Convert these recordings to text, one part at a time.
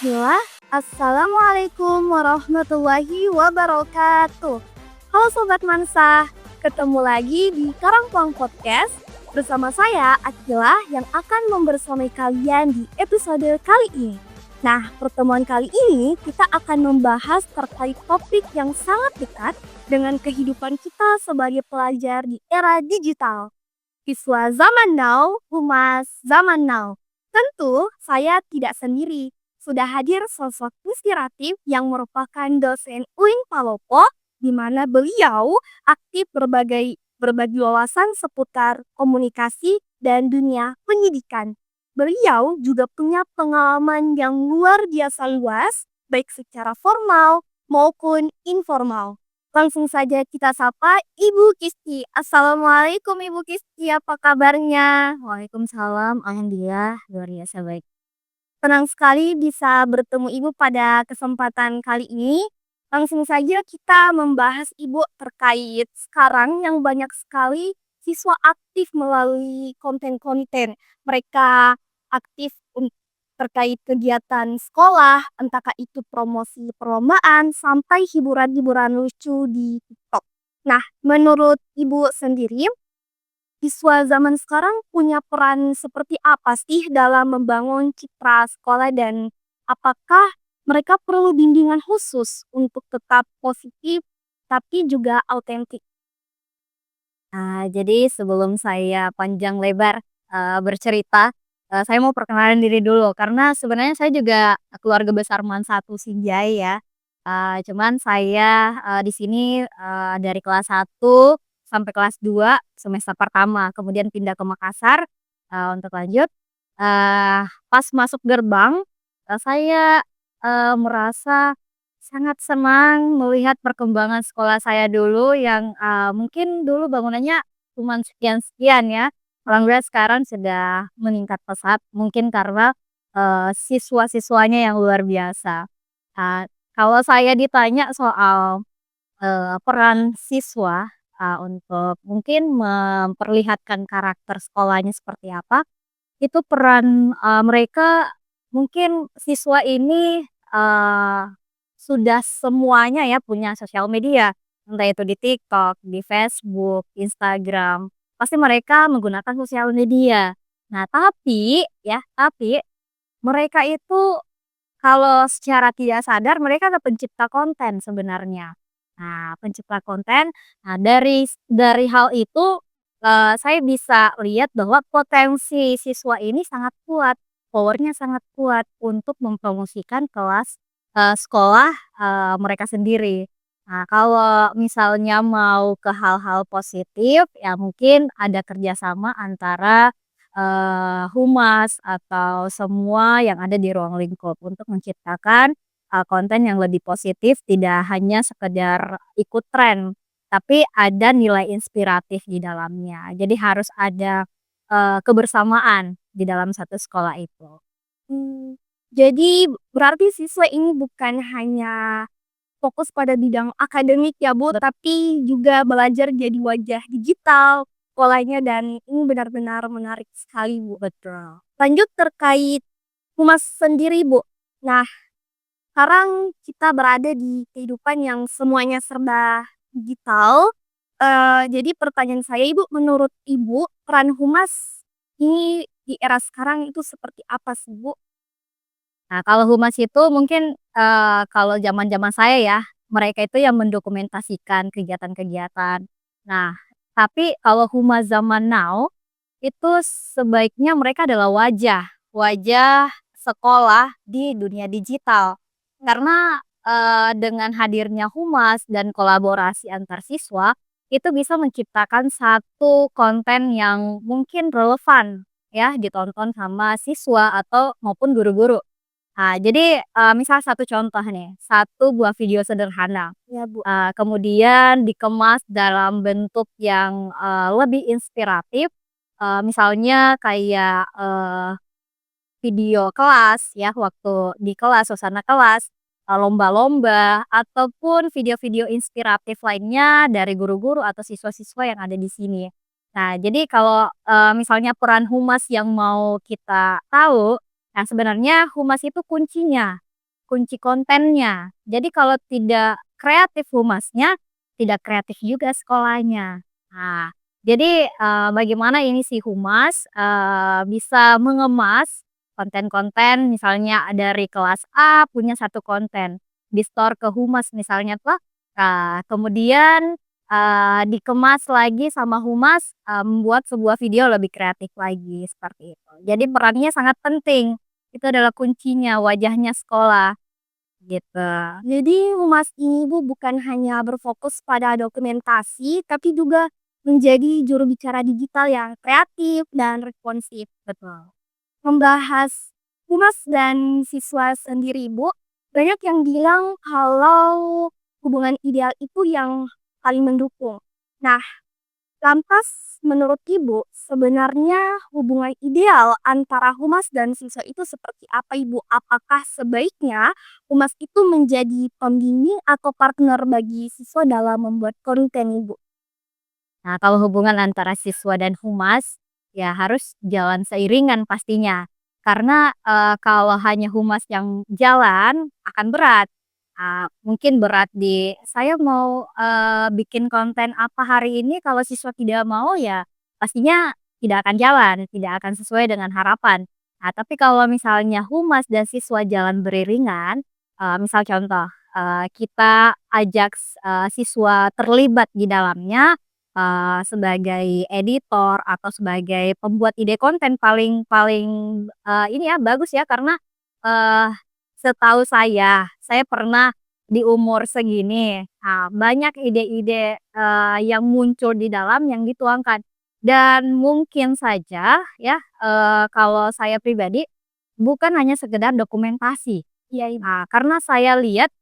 Bismillah, Assalamualaikum warahmatullahi wabarakatuh. Halo Sobat Mansa, ketemu lagi di Karangpong Podcast bersama saya Akila yang akan membersamai kalian di episode kali ini. Nah, pertemuan kali ini kita akan membahas terkait topik yang sangat dekat dengan kehidupan kita sebagai pelajar di era digital. Siswa zaman now, humas zaman now. Tentu saya tidak sendiri. Sudah hadir sosok inspiratif yang merupakan dosen UIN Palopo, di mana beliau aktif berbagi wawasan seputar komunikasi dan dunia pendidikan. Beliau juga punya pengalaman yang luar biasa luas, baik secara formal maupun informal. Langsung saja kita sapa Ibu Kisti. Assalamualaikum Ibu Kisti, apa kabarnya? Waalaikumsalam, alhamdulillah luar biasa baik. Senang sekali bisa bertemu Ibu pada kesempatan kali ini. Langsung saja kita membahas Ibu terkait sekarang yang banyak sekali siswa aktif melalui konten-konten. Mereka aktif terkait kegiatan sekolah, entahkah itu promosi perlombaan sampai hiburan-hiburan lucu di TikTok. Nah, menurut Ibu sendiri, siswa zaman sekarang punya peran seperti apa sih dalam membangun citra sekolah dan apakah mereka perlu bimbingan khusus untuk tetap positif tapi juga autentik? Jadi sebelum saya panjang lebar, bercerita, saya mau perkenalan diri dulu karena sebenarnya saya juga keluarga besar Satu Sinjai ya. Cuman saya, di sini, dari kelas 1 sampai kelas 2 semester pertama, kemudian pindah ke Makassar, untuk lanjut. Pas masuk gerbang, saya, merasa sangat senang melihat perkembangan sekolah saya dulu yang, mungkin dulu bangunannya cuman sekian-sekian ya. Alhamdulillah sekarang sudah meningkat pesat, mungkin karena, siswa-siswanya yang luar biasa. Kalau saya ditanya soal, peran siswa, untuk mungkin memperlihatkan karakter sekolahnya seperti apa, itu peran, mereka mungkin siswa ini, sudah semuanya ya punya sosial media, entah itu di TikTok, di Facebook, Instagram, pasti mereka menggunakan sosial media. Nah tapi mereka itu kalau secara tidak sadar mereka adalah pencipta konten sebenarnya. Nah, pencipta konten, nah dari hal itu, saya bisa lihat bahwa potensi siswa ini sangat kuat, powernya sangat kuat untuk mempromosikan kelas, sekolah, mereka sendiri. Nah, kalau misalnya mau ke hal-hal positif, ya mungkin ada kerjasama antara humas atau semua yang ada di ruang lingkup untuk menciptakan, konten yang lebih positif tidak hanya sekedar ikut tren, tapi ada nilai inspiratif di dalamnya. Jadi harus ada, kebersamaan di dalam satu sekolah itu. Hmm, jadi berarti siswa ini bukan hanya fokus pada bidang akademik ya Bu, tapi juga belajar jadi wajah digital sekolahnya dan ini benar-benar menarik sekali Bu. Betul. Lanjut terkait humas sendiri Bu. Nah, sekarang kita berada di kehidupan yang semuanya serba digital. Jadi pertanyaan saya Ibu, menurut Ibu peran humas ini di era sekarang itu seperti apa sih Bu? Nah, kalau humas itu mungkin, kalau zaman-zaman saya ya, mereka itu yang mendokumentasikan kegiatan-kegiatan. Nah, tapi kalau humas zaman now, itu sebaiknya mereka adalah wajah, wajah sekolah di dunia digital. Karena, dengan hadirnya humas dan kolaborasi antar siswa, itu bisa menciptakan satu konten yang mungkin relevan ya, ditonton sama siswa atau maupun guru-guru. Jadi, misal satu contoh nih, satu buah video sederhana, Ya Bu. kemudian dikemas dalam bentuk yang, lebih inspiratif, misalnya kayak, video kelas ya, waktu di kelas, suasana kelas, lomba-lomba, ataupun video-video inspiratif lainnya dari guru-guru atau siswa-siswa yang ada di sini. Nah, jadi kalau, misalnya peran humas yang mau kita tahu, nah sebenarnya humas itu kuncinya. kunci kontennya. Jadi kalau tidak kreatif humasnya, tidak kreatif juga sekolahnya. Nah, jadi, bagaimana ini si humas, bisa mengemas konten-konten misalnya dari kelas A punya satu konten, di-store ke humas misalnya tuh, kemudian, dikemas lagi sama humas, membuat sebuah video lebih kreatif lagi, seperti itu. Jadi perannya sangat penting, itu adalah kuncinya, wajahnya sekolah, gitu. Jadi humas ini Bu bukan hanya berfokus pada dokumentasi, tapi juga menjadi juru bicara digital yang kreatif dan responsif. Betul. Membahas humas dan siswa sendiri Bu, banyak yang bilang kalau hubungan ideal itu yang paling mendukung. Nah, lantas menurut Ibu, sebenarnya hubungan ideal antara humas dan siswa itu seperti apa Ibu? Apakah sebaiknya humas itu menjadi pembimbing atau partner bagi siswa dalam membuat konten Ibu? Nah, kalau hubungan antara siswa dan humas, ya harus jalan seiringan pastinya. Karena, kalau hanya humas yang jalan, akan berat. Mungkin berat di, "Saya mau, bikin konten apa hari ini," kalau siswa tidak mau, ya pastinya tidak akan jalan, tidak akan sesuai dengan harapan. Nah, tapi kalau misalnya humas dan siswa jalan beriringan, misal contoh, kita ajak siswa terlibat di dalamnya, sebagai editor atau sebagai pembuat ide konten paling paling, ini ya, bagus ya, karena, eee, setahu saya pernah di umur segini, banyak ide-ide, yang muncul di dalam yang dituangkan. Dan mungkin saja ya, kalau saya pribadi, bukan hanya sekedar dokumentasi. Iya Ibu. Karena saya lihat,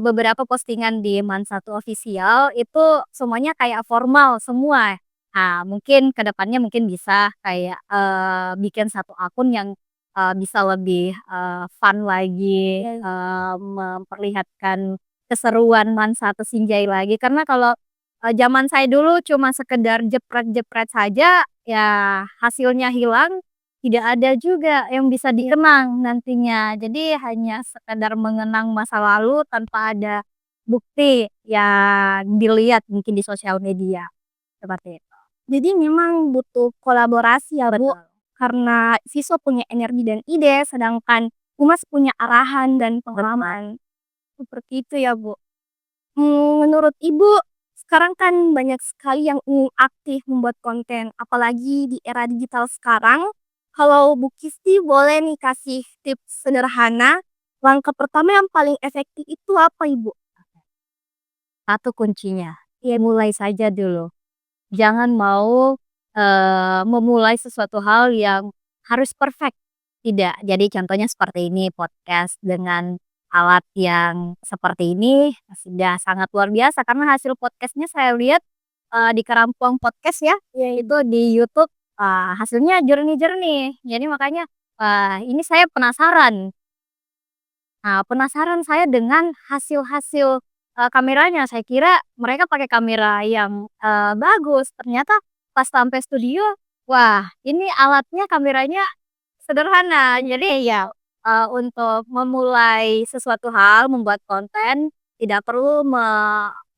beberapa postingan di Man1 official itu semuanya kayak formal semua. Mungkin ke depannya mungkin bisa kayak, bikin satu akun yang, bisa lebih, fun lagi, Iya. memperlihatkan keseruan Man1 Sinjai lagi. Karena kalau, zaman saya dulu cuma sekedar jepret-jepret saja, ya hasilnya hilang, tidak ada juga yang bisa dikenang nantinya. Jadi hanya sekadar mengenang masa lalu tanpa ada bukti yang dilihat mungkin di sosial media, seperti itu. Jadi memang butuh kolaborasi ya Bu, Betul. karena siswa punya energi dan ide, sedangkan humas punya arahan dan Betul. pengalaman. Seperti itu ya Bu. Menurut Ibu, sekarang kan banyak sekali yang ingin aktif membuat konten, apalagi di era digital sekarang. Kalau Bu Kisti boleh nih kasih tips sederhana, langkah pertama yang paling efektif itu apa Ibu? Satu kuncinya, ya mulai saja dulu. Jangan mau, memulai sesuatu hal yang harus perfect, tidak. Jadi contohnya seperti ini, podcast dengan alat yang seperti ini sudah sangat luar biasa karena hasil podcastnya saya lihat, di Kerampuang Podcast ya, Iya Ibu. itu di YouTube, hasilnya jernih-jernih. Jadi makanya, ini saya penasaran. Penasaran saya dengan hasil-hasil, kameranya. Saya kira mereka pakai kamera yang, bagus, ternyata pas sampai studio, wah ini alatnya, kameranya sederhana. Jadi ya, untuk memulai sesuatu hal, membuat konten, tidak perlu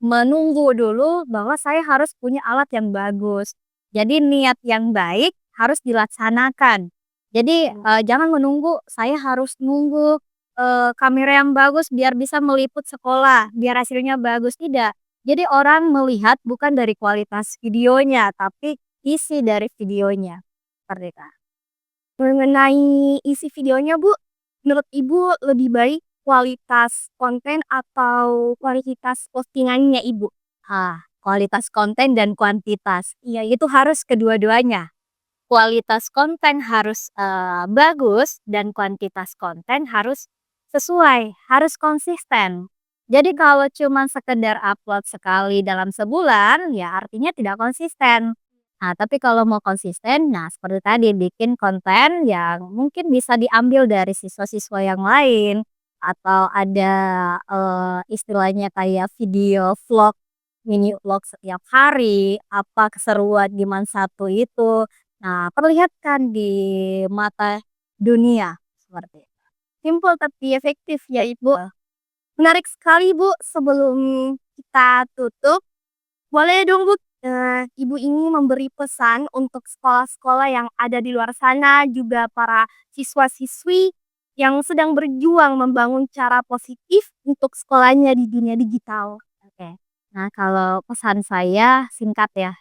menunggu dulu bahwa saya harus punya alat yang bagus. Jadi niat yang baik harus dilaksanakan. Jadi, jangan menunggu, saya harus nunggu kamera yang bagus biar bisa meliput sekolah, biar hasilnya bagus, tidak. Jadi orang melihat bukan dari kualitas videonya, tapi isi dari videonya, seperti itu. Mengenai isi videonya Bu, menurut Ibu lebih baik kualitas konten atau kualitas postingannya Ibu? Kualitas konten dan kuantitas, iya itu harus kedua-duanya. Kualitas konten harus, bagus dan kuantitas konten harus sesuai, harus konsisten. Jadi kalau cuma sekedar upload sekali dalam sebulan, ya artinya tidak konsisten. Tapi kalau mau konsisten, nah seperti tadi bikin konten yang mungkin bisa diambil dari siswa-siswa yang lain, atau ada, istilahnya kayak video vlog, mini vlog setiap hari, apa keseruan di Man1 itu. Nah, perlihatkan di mata dunia, seperti itu. Simpel tapi efektif ya Ibu. Menarik sekali Bu, sebelum kita tutup, boleh dong Bu, Ibu ini memberi pesan untuk sekolah-sekolah yang ada di luar sana, juga para siswa-siswi yang sedang berjuang membangun cara positif untuk sekolahnya di dunia digital. Oke. Nah, kalau pesan saya singkat ya.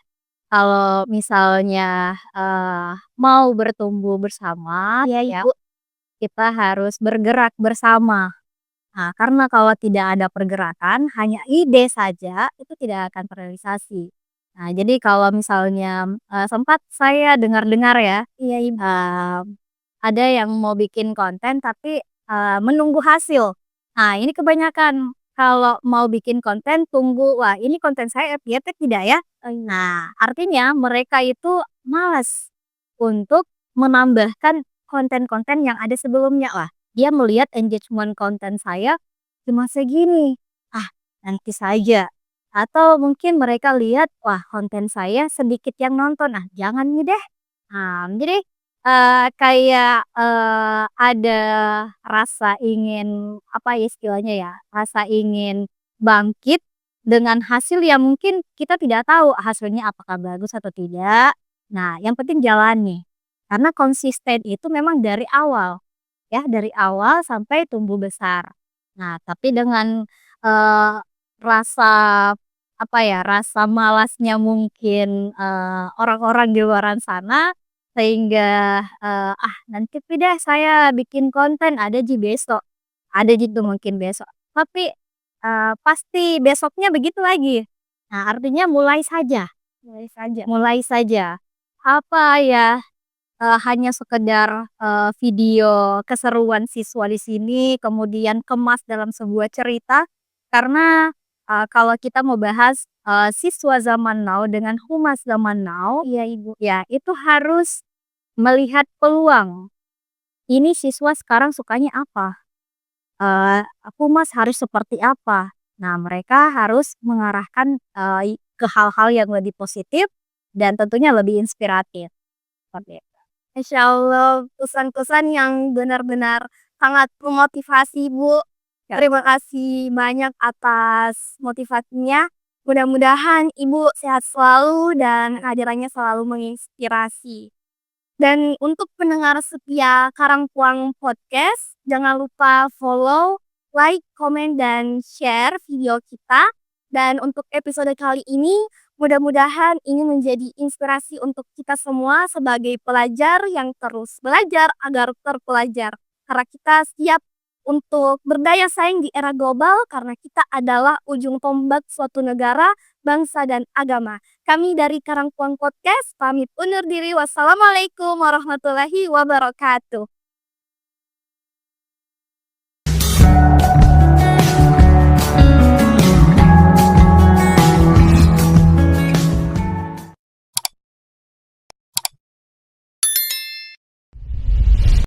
Kalau misalnya, mau bertumbuh bersama Iya ya, Ibu, kita harus bergerak bersama. Nah, karena kalau tidak ada pergerakan, hanya ide saja itu tidak akan terrealisasi. Nah, jadi kalau misalnya, sempat saya dengar-dengar ya, iya Ibu. ada yang mau bikin konten tapi, menunggu hasil. Nah, ini kebanyakan kalau mau bikin konten tunggu, "Wah, ini konten saya FYP tidak ya?" Nah, artinya mereka itu malas untuk menambahkan konten-konten yang ada sebelumnya. Wah, dia melihat engagement konten saya cuma segini, "Ah, nanti saja." Atau mungkin mereka lihat, "Wah, konten saya sedikit yang nonton, ah jangan nih deh." Nah, jadi kayak, ada rasa ingin, apa ya istilahnya ya, rasa ingin bangkit dengan hasil yang mungkin kita tidak tahu hasilnya apakah bagus atau tidak. Nah, yang penting jalani. Karena konsisten itu memang dari awal, ya, dari awal sampai tumbuh besar. Nah, tapi dengan, eee, rasa, apa ya, rasa malasnya mungkin, orang-orang di luaran sana sehingga, nanti pi deh saya bikin konten, ada ji besok, ada gitu mungkin besok. Tapi, pasti besoknya begitu lagi. Nah, artinya Mulai saja. mulai saja. Apa ya, hanya sekedar, video keseruan siswa di sini, kemudian kemas dalam sebuah cerita. Karena, kalau kita mau bahas, siswa zaman now dengan humas zaman now, Iya Ibu. ya itu harus melihat peluang, ini siswa sekarang sukanya apa, humas harus seperti apa. Nah, mereka harus mengarahkan, ke hal-hal yang lebih positif dan tentunya lebih inspiratif, seperti itu. Masya Allah, pesan-pesan yang benar-benar sangat memotivasi, Bu. Ya. Terima kasih banyak atas motivasinya. Mudah-mudahan Ibu sehat selalu dan kehadirannya selalu menginspirasi. Dan untuk pendengar setia Karangkuang Podcast, jangan lupa follow, like, komen, dan share video kita. Dan untuk episode kali ini, mudah-mudahan ini menjadi inspirasi untuk kita semua sebagai pelajar yang terus belajar agar terpelajar. Karena kita siap untuk berdaya saing di era global karena kita adalah ujung tombak suatu negara, bangsa, dan agama. Kami dari Karangkuang Podcast pamit undur diri. Wassalamualaikum warahmatullahi wabarakatuh.